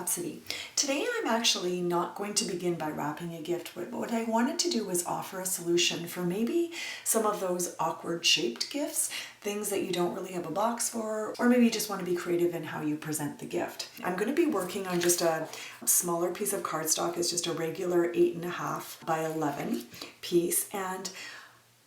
Rhapsody. Today I'm actually not going to begin by wrapping a gift, but what I wanted to do was offer a solution for maybe some of those awkward shaped gifts, things that you don't really have a box for, or maybe you just want to be creative in how you present the gift. I'm going to be working on just a smaller piece of cardstock. It's just a regular 8.5 by 11 piece, and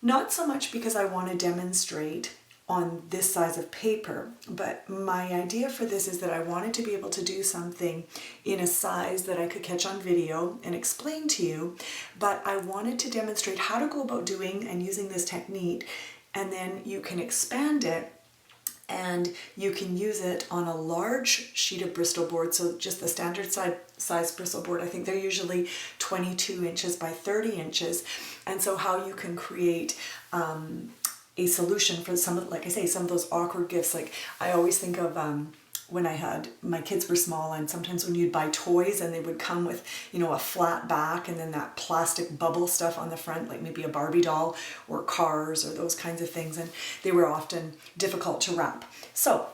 not so much because I want to demonstrate on this size of paper, but my idea for this is that I wanted to be able to do something in a size that I could catch on video and explain to you, but I wanted to demonstrate how to go about doing and using this technique, and then you can expand it and you can use it on a large sheet of Bristol board. So just the standard size Bristol board, I think they're usually 22 inches by 30 inches. And so how you can create a solution for some of, like I say, some of those awkward gifts. Like I always think of when my kids were small, and sometimes when you'd buy toys and they would come with, you know, a flat back and then that plastic bubble stuff on the front, like maybe a Barbie doll or cars or those kinds of things, and they were often difficult to wrap. So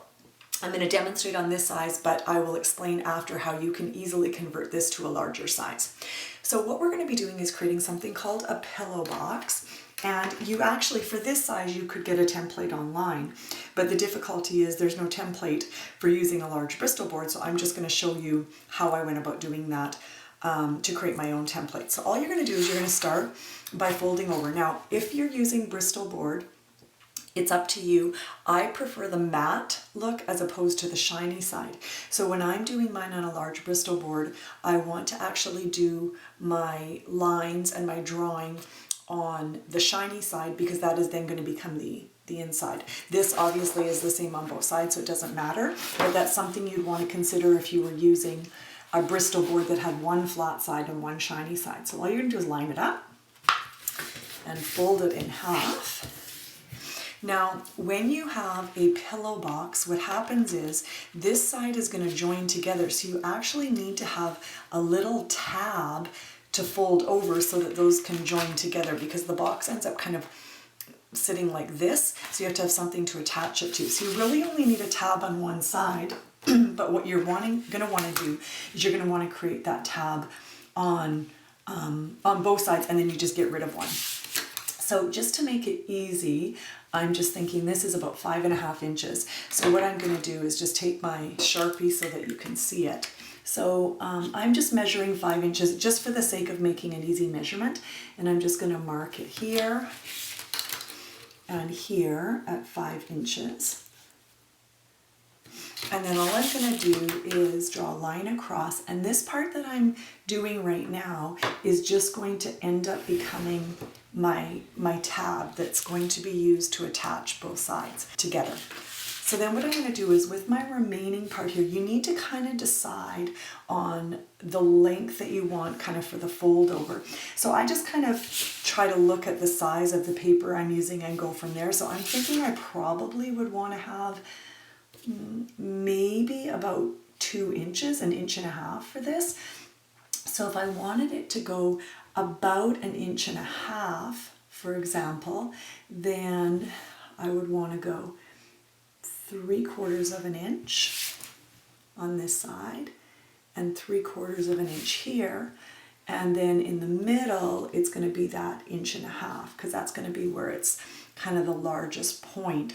I'm going to demonstrate on this size, but I will explain after how you can easily convert this to a larger size. So what we're going to be doing is creating something called a pillow box. And you actually, for this size, you could get a template online, but the difficulty is there's no template for using a large Bristol board, so I'm just going to show you how I went about doing that to create my own template. So all you're going to do is you're going to start by folding over. Now, if you're using Bristol board, it's up to you. I prefer the matte look as opposed to the shiny side. So when I'm doing mine on a large Bristol board, I want to actually do my lines and my drawing on the shiny side, because that is then going to become the inside. This obviously is the same on both sides, so it doesn't matter, but that's something you'd want to consider if you were using a Bristol board that had one flat side and one shiny side. So all you're going to do is line it up and fold it in half. Now, when you have a pillow box, what happens is this side is going to join together, so you actually need to have a little tab to fold over so that those can join together, because the box ends up kind of sitting like this, so you have to have something to attach it to. So you really only need a tab on one side, but what you're going to want to do is you're going to want to create that tab on both sides, and then you just get rid of one. So just to make it easy, I'm just thinking this is about 5.5 inches. So what I'm going to do is just take my Sharpie so that you can see it. So I'm just measuring 5 inches just for the sake of making an easy measurement, and I'm just going to mark it here and here at 5 inches. And then all I'm going to do is draw a line across, and this part that I'm doing right now is just going to end up becoming my tab that's going to be used to attach both sides together. So then what I'm going to do is, with my remaining part here, you need to kind of decide on the length that you want kind of for the fold over. So I just kind of try to look at the size of the paper I'm using and go from there. So I'm thinking I probably would want to have maybe about 2 inches, 1.5 inches for this. So if I wanted it to go about 1.5 inches, for example, then I would want to go 3/4 inch on this side and 3/4 inch here, and then in the middle it's going to be that 1.5 inches, because that's going to be where it's kind of the largest point.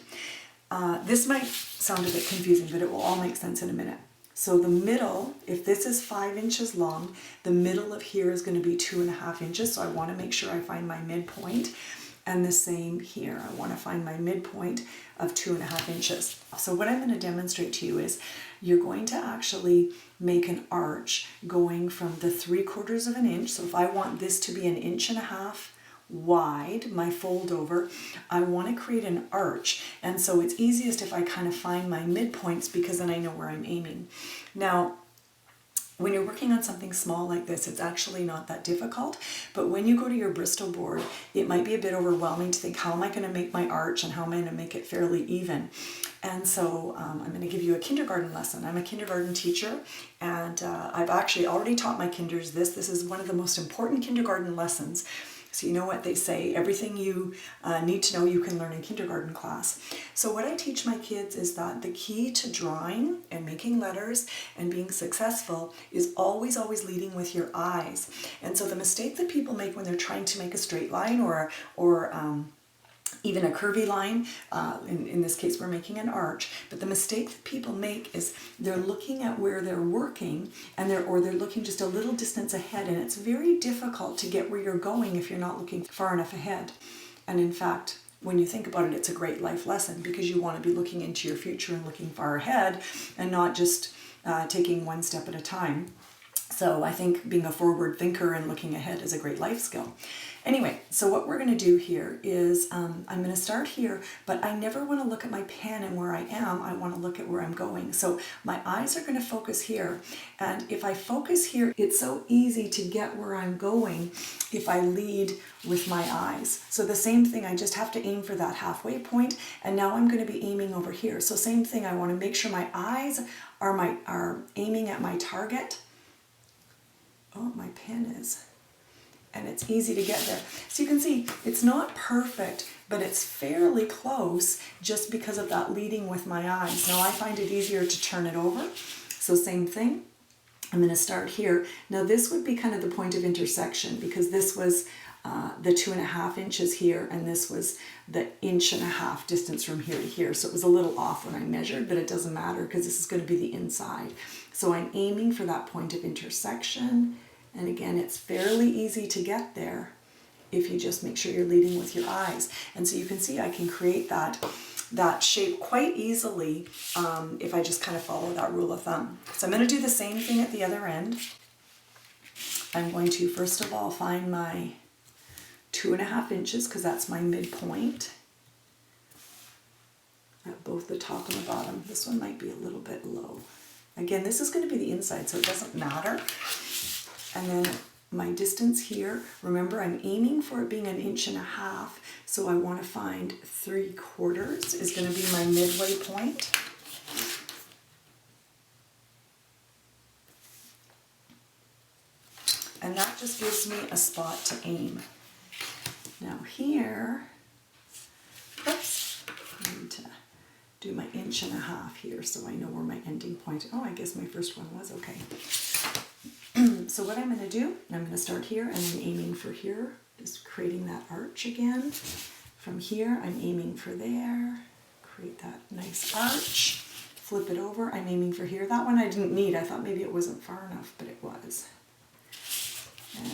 This might sound a bit confusing, but it will all make sense in a minute. So the middle, if this is 5 inches long, the middle of here is going to be 2.5 inches, so I want to make sure I find my midpoint. And the same here, I want to find my midpoint of 2.5 inches. So what I'm going to demonstrate to you is you're going to actually make an arch going from the 3/4 inch. So if I want this to be 1.5 inches wide, my fold over, I want to create an arch. And so it's easiest if I kind of find my midpoints, because then I know where I'm aiming. Now, when you're working on something small like this, it's actually not that difficult, but when you go to your Bristol board, it might be a bit overwhelming to think, how am I going to make my arch and how am I going to make it fairly even? And so I'm going to give you a kindergarten lesson. I'm a kindergarten teacher, and I've actually already taught my kinders this. This is one of the most important kindergarten lessons. So you know what they say, everything you need to know you can learn in kindergarten class. So what I teach my kids is that the key to drawing and making letters and being successful is always, always leading with your eyes. And so the mistake that people make when they're trying to make a straight line or even a curvy line, in this case we're making an arch, but the mistake that people make is they're looking at where they're working and they're looking just a little distance ahead, and it's very difficult to get where you're going if you're not looking far enough ahead. And in fact, when you think about it, it's a great life lesson, because you want to be looking into your future and looking far ahead and not just taking one step at a time. So I think being a forward thinker and looking ahead is a great life skill. Anyway, so what we're going to do here is I'm going to start here, but I never want to look at my pen and where I am. I want to look at where I'm going. So my eyes are going to focus here. And if I focus here, it's so easy to get where I'm going if I lead with my eyes. So the same thing, I just have to aim for that halfway point, and now I'm going to be aiming over here. So same thing, I want to make sure my eyes are aiming at my target. Oh, my pen is, and it's easy to get there. So you can see it's not perfect, but it's fairly close just because of that leading with my eyes. Now I find it easier to turn it over. So same thing, I'm going to start here. Now this would be kind of the point of intersection, because this was the 2.5 inches here, and this was the 1.5 inches distance from here to here. So it was a little off when I measured, but it doesn't matter because this is going to be the inside. So I'm aiming for that point of intersection. And again, it's fairly easy to get there if you just make sure you're leading with your eyes. And so you can see I can create that shape quite easily if I just kind of follow that rule of thumb. So I'm going to do the same thing at the other end. I'm going to first of all find my 2.5 inches, because that's my midpoint at both the top and the bottom. This one might be a little bit low. Again, this is going to be the inside, so it doesn't matter. And then my distance here, remember I'm aiming for it being 1.5 inches, so I want to find 3/4 is going to be my midway point. And that just gives me a spot to aim. Now here, oops, I need to do my 1.5 inches here so I know where my ending point. Oh, I guess my first one was okay. So what I'm going to do, I'm going to start here and I'm aiming for here, just creating that arch again. From here, I'm aiming for there, create that nice arch, flip it over, I'm aiming for here. That one I didn't need, I thought maybe it wasn't far enough, but it was.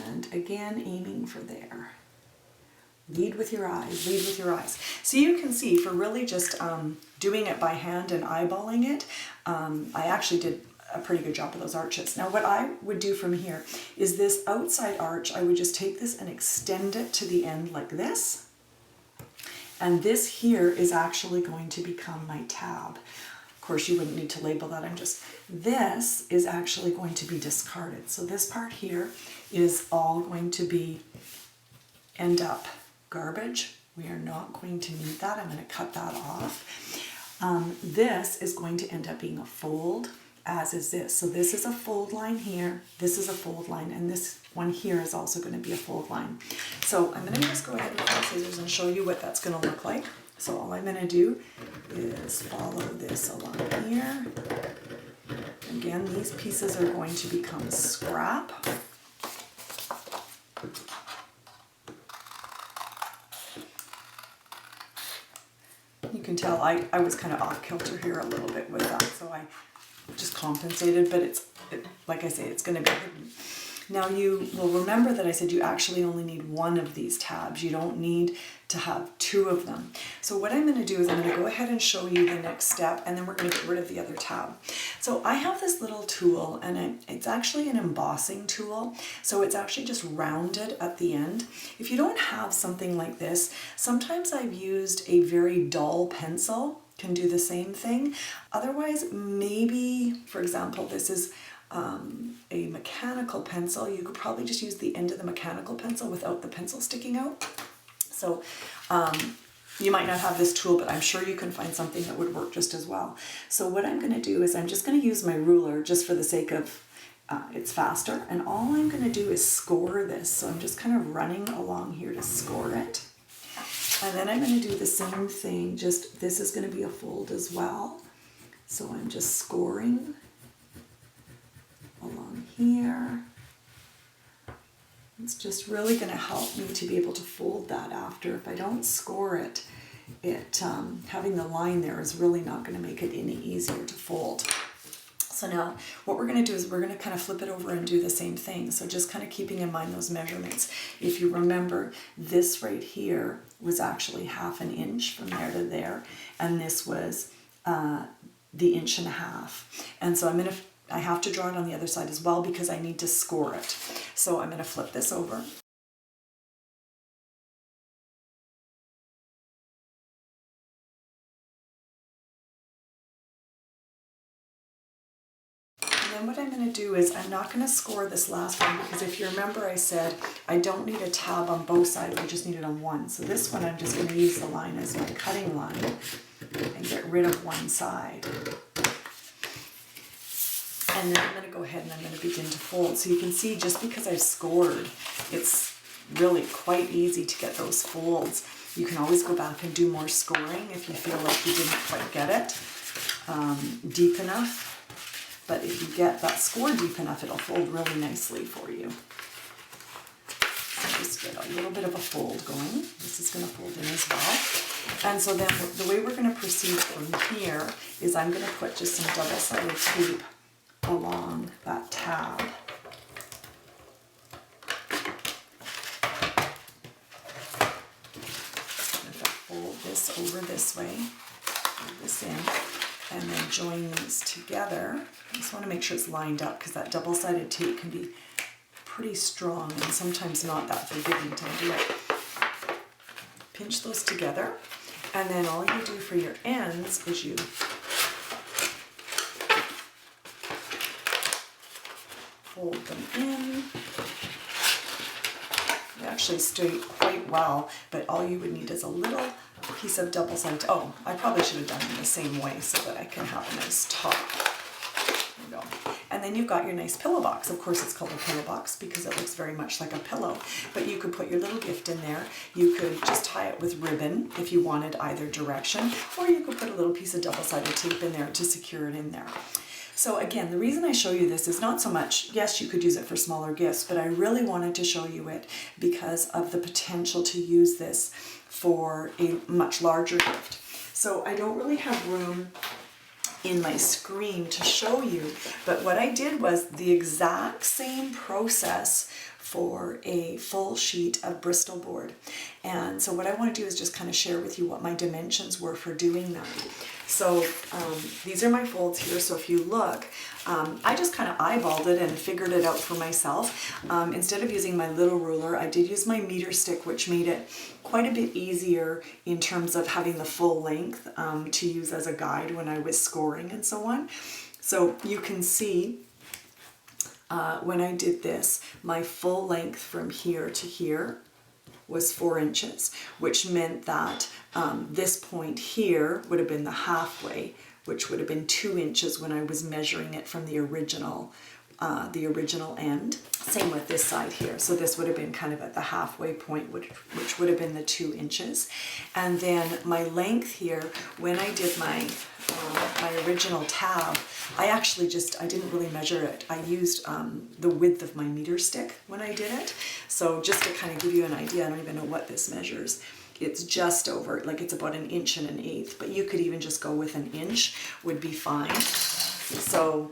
And again, aiming for there. Lead with your eyes, lead with your eyes. So you can see, for really just doing it by hand and eyeballing it, I actually did a pretty good job of those arches. Now what I would do from here is this outside arch, I would just take this and extend it to the end like this. And this here is actually going to become my tab. Of course, you wouldn't need to label that. This is actually going to be discarded. So this part here is all going to end up garbage. We are not going to need that. I'm going to cut that off. This is going to end up being a fold, as is this. So this is a fold line here, this is a fold line, and this one here is also going to be a fold line. So I'm going to just go ahead with my scissors and show you what that's going to look like. So all I'm going to do is follow this along here. Again, these pieces are going to become scrap. You can tell I was kind of off kilter here a little bit with that, so I just compensated, but like I say, it's going to be hidden. Now you will remember that I said you actually only need one of these tabs. You don't need to have two of them. So what I'm going to do is I'm going to go ahead and show you the next step, and then we're going to get rid of the other tab. So I have this little tool, and it's actually an embossing tool. So it's actually just rounded at the end. If you don't have something like this, sometimes I've used a very dull pencil, can do the same thing. Otherwise, maybe, for example, this is a mechanical pencil. You could probably just use the end of the mechanical pencil without the pencil sticking out. So you might not have this tool, but I'm sure you can find something that would work just as well. So what I'm going to do is I'm just going to use my ruler just for the sake of it's faster. And all I'm going to do is score this. So I'm just kind of running along here to score it. And then I'm going to do the same thing, just this is going to be a fold as well. So I'm just scoring along here. It's just really going to help me to be able to fold that after. If I don't score it, having the line there is really not going to make it any easier to fold. So now what we're going to do is we're going to kind of flip it over and do the same thing. So just kind of keeping in mind those measurements. If you remember, this right here was actually 1/2 inch from there to there, and this was the 1.5 inches. And so I have to draw it on the other side as well because I need to score it. So I'm going to flip this over. And then what I'm going to do is I'm not going to score this last one because if you remember I said I don't need a tab on both sides, I just need it on one. So this one I'm just going to use the line as my cutting line and get rid of one side. And then I'm going to go ahead and I'm going to begin to fold. So you can see just because I've scored, it's really quite easy to get those folds. You can always go back and do more scoring if you feel like you didn't quite get it deep enough. But if you get that score deep enough, it'll fold really nicely for you. So just get a little bit of a fold going. This is going to fold in as well. And so then the way we're going to proceed from here is I'm going to put just some double-sided tape along that tab. I'm going to fold this over this way, fold this in, and then join these together. I just want to make sure it's lined up because that double-sided tape can be pretty strong and sometimes not that forgiving to do it. Pinch those together, and then all you do for your ends is you fold them in. They actually stay quite well, but all you would need is a little piece of double-sided. Oh, I probably should have done it the same way so that I can have a nice top. There we go. And then you've got your nice pillow box. Of course it's called a pillow box because it looks very much like a pillow, but you could put your little gift in there. You could just tie it with ribbon if you wanted either direction, or you could put a little piece of double-sided tape in there to secure it in there. So again, the reason I show you this is not so much, yes, you could use it for smaller gifts, but I really wanted to show you it because of the potential to use this for a much larger gift. So I don't really have room in my screen to show you, but what I did was the exact same process for a full sheet of Bristol board. And so what I want to do is just kind of share with you what my dimensions were for doing that. So these are my folds here. So if you look, I just kind of eyeballed it and figured it out for myself. Instead of using my little ruler, I did use my meter stick, which made it quite a bit easier in terms of having the full length to use as a guide when I was scoring and so on. So you can see when I did this, my full length from here to here was 4 inches, which meant that this point here would have been the halfway, which would have been 2 inches when I was measuring it from the original end. Same with this side here. So this would have been kind of at the halfway point, which would have been the 2 inches. And then my length here, when I did my original tab, I didn't really measure it. I used the width of my meter stick when I did it. So just to kind of give you an idea, I don't even know what this measures. It's just over, like it's about 1 1/8 inches, but you could even just go with 1 inch would be fine. So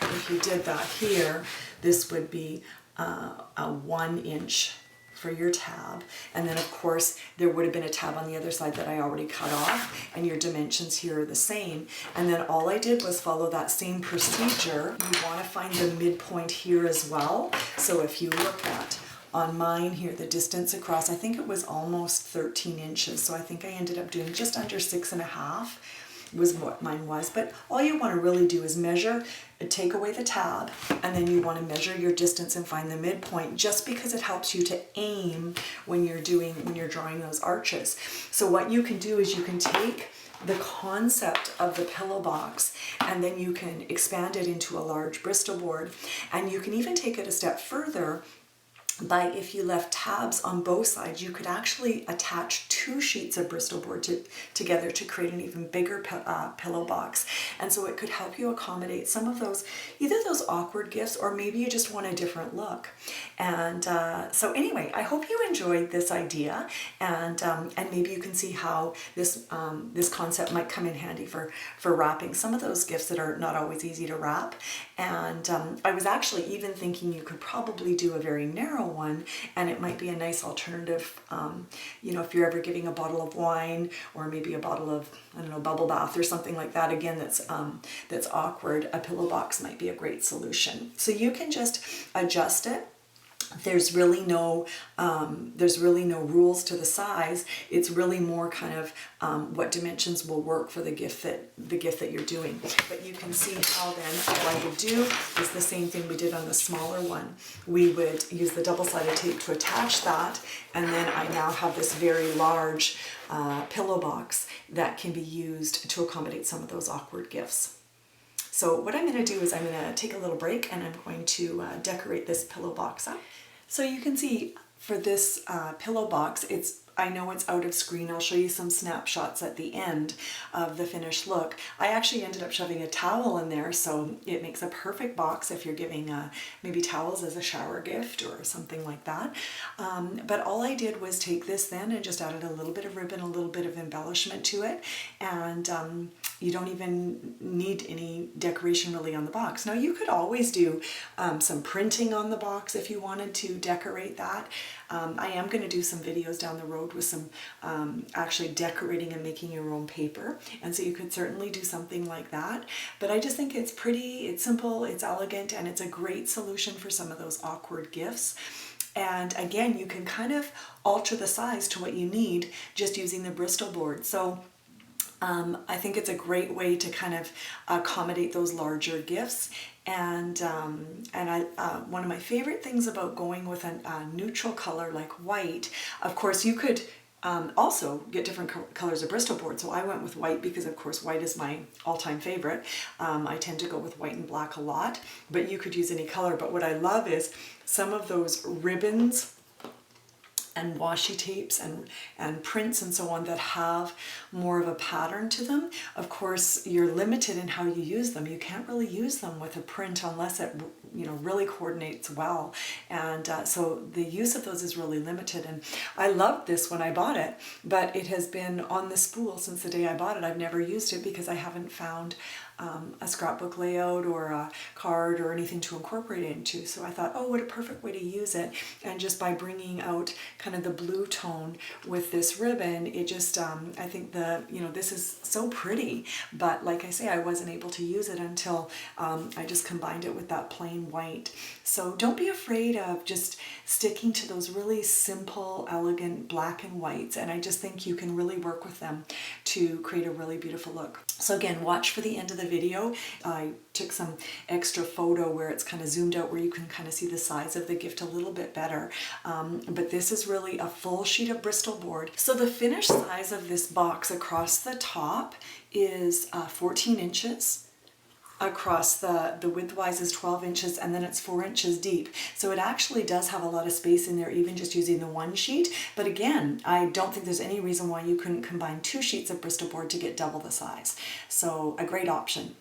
if you did that here, this would be a 1 inch for your tab, and then of course there would have been a tab on the other side that I already cut off, and your dimensions here are the same. And then all I did was follow that same procedure. You want to find the midpoint here as well. So if you look at on mine here, the distance across, I think it was almost 13 inches, so I think I ended up doing just under 6.5. was what mine was. But all you want to really do is measure, take away the tab, and then you want to measure your distance and find the midpoint, just because it helps you to aim when you're drawing those arches. So what you can do is you can take the concept of the pillow box and then you can expand it into a large Bristol board, and you can even take it a step further by, if you left tabs on both sides, you could actually attach 2 sheets of Bristol board together to create an even bigger pillow box. And so it could help you accommodate some of those, either those awkward gifts, or maybe you just want a different look. And so anyway, I hope you enjoyed this idea, and maybe you can see how this this concept might come in handy for wrapping some of those gifts that are not always easy to wrap. And I was actually even thinking you could probably do a very narrow one, and it might be a nice alternative, you know, if you're ever giving a bottle of wine, or maybe a bottle of, I don't know, bubble bath or something like that, again, that's awkward, a pillow box might be a great solution. So you can just adjust it. There's really no rules to the size. It's really more kind of what dimensions will work for the gift that you're doing. But you can see how then all I would do is the same thing we did on the smaller one. We would use the double-sided tape to attach that, and then I now have this very large pillow box that can be used to accommodate some of those awkward gifts. So what I'm going to do is I'm going to take a little break, and I'm going to decorate this pillow box up. So you can see for this pillow box, I know it's out of screen. I'll show you some snapshots at the end of the finished look. I actually ended up shoving a towel in there, so it makes a perfect box if you're giving maybe towels as a shower gift or something like that. But all I did was take this then and just added a little bit of ribbon, a little bit of embellishment to it, and you don't even need any decoration really on the box. Now you could always do some printing on the box if you wanted to decorate that. I am going to do some videos down the road with some actually decorating and making your own paper, and so you could certainly do something like that. But I just think it's pretty, it's simple, it's elegant, and it's a great solution for some of those awkward gifts. And again, you can kind of alter the size to what you need just using the Bristol board. So I think it's a great way to kind of accommodate those larger gifts. And one of my favorite things about going with a neutral color like white, of course you could also get different colors of Bristol board. So I went with white because of course white is my all-time favorite. I tend to go with white and black a lot, but you could use any color. But what I love is some of those ribbons and washi tapes and prints and so on that have more of a pattern to them. Of course, you're limited in how you use them. You can't really use them with a print unless it, you know, really coordinates well. And so the use of those is really limited. And I loved this when I bought it, but it has been on the spool since the day I bought it. I've never used it because I haven't found a scrapbook layout or a card or anything to incorporate it into. So I thought, oh, what a perfect way to use it. And just by bringing out kind of the blue tone with this ribbon, it just, I think this is so pretty. But like I say, I wasn't able to use it until I just combined it with that plain white. So don't be afraid of just sticking to those really simple, elegant black and whites. And I just think you can really work with them to create a really beautiful look. So again, watch for the end of the video. I took some extra photo where it's kind of zoomed out where you can kind of see the size of the gift a little bit better. But this is really a full sheet of Bristol board. So the finished size of this box across the top is 14 inches. Across the widthwise is 12 inches, and then it's 4 inches deep. So it actually does have a lot of space in there, even just using the one sheet. But again, I don't think there's any reason why you couldn't combine 2 sheets of Bristol board to get double the size. So a great option.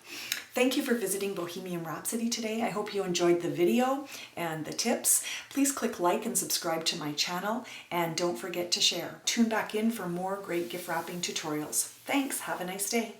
Thank you for visiting Bohemian Rhapsody today. I hope you enjoyed the video and the tips. Please click like and subscribe to my channel, and don't forget to share. Tune back in for more great gift wrapping tutorials. Thanks, have a nice day.